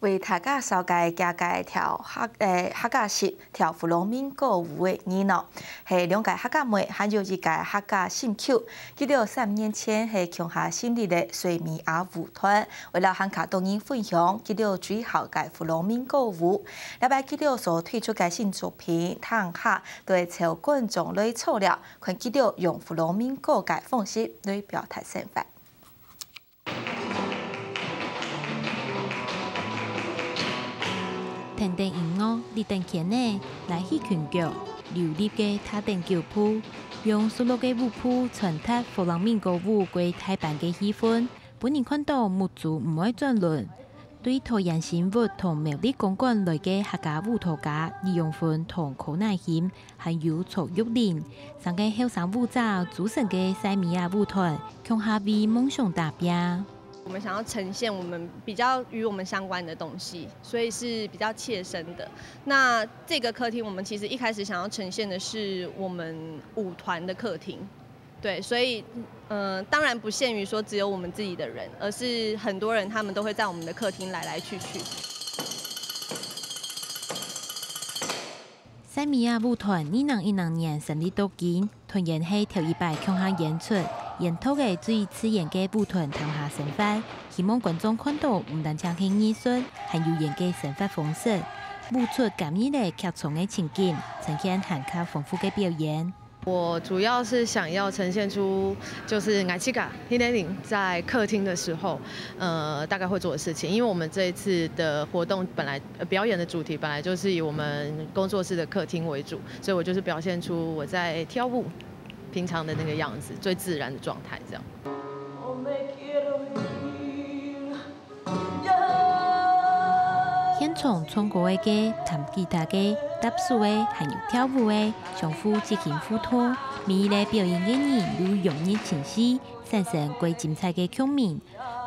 为大家稍介加介跳客家式跳弗朗明哥舞的热闹，是两届客家妹还有一届客家新球。记得3年前是强下成立的水米亚舞团，为了和卡多人分享，记得最后届弗朗明哥舞。礼拜记得所推出的新作品，坦下对朝观众来撮了，看记得用弗朗明哥嘅方式来表达想法。 田地音乐，你等前呢，来去拳脚，流利嘅他等脚步，用速乐嘅舞步传达弗朗明哥舞归台版嘅气氛。本人看到舞族唔会转轮，对台人生活同魅力公馆来嘅客家舞蹈家李永芬同柯乃馨，还有曹玉玲，三个后生舞者组成嘅西米亚舞团，强下为梦想打拼。 我们想要呈现我们比较与我们相关的东西，所以是比较切身的。那这个客厅，我们其实一开始想要呈现的是我们舞团的客厅，对，所以当然不限于说只有我们自己的人，而是很多人他们都会在我们的客厅来来去去。 西米亚舞团2010年成立到今，团员系头一摆强下演出，沿途嘅最刺眼嘅舞团谈下生活，希望观众看到唔单只係藝術，還有演嘅生活方式，舞出感染嘅劇場嘅情景，呈現很加豐富嘅表演。 我主要是想要呈现出，就是爱七嘎100在客厅的时候，大概会做的事情。因为我们这一次的活动本来表演的主题本来就是以我们工作室的客厅为主，所以我就是表现出我在跳舞平常的那个样子，最自然的状态这样。 现场唱歌的歌、弹吉他的、搭树的，还有跳舞的，相互进行互动。每一个表演的人都融入情绪，产生最精彩的共鸣，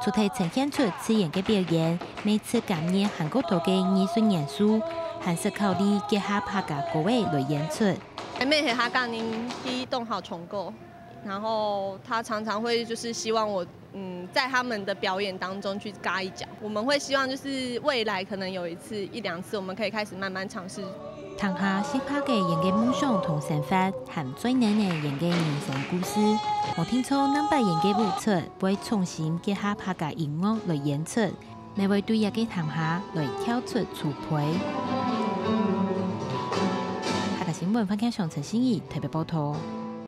出题呈现出刺眼的表演。每次感染韩国多的艺术元素，还是考虑结合客家歌的来演出。妹是客家人去动好重构，然后他常常会就是希望我。 在他们的表演当中去嘎一脚，我们会希望就是未来可能有1次、1、2次，我们可以开始慢慢尝试。谈下新拍嘅演嘅夢想同想法，含最難嘅演嘅人生故事。我聽說能把演嘅舞出，會重新結合客家音樂來演出，你會對一個談下來跳出錯配。客家新聞分享上陳心怡特別報道。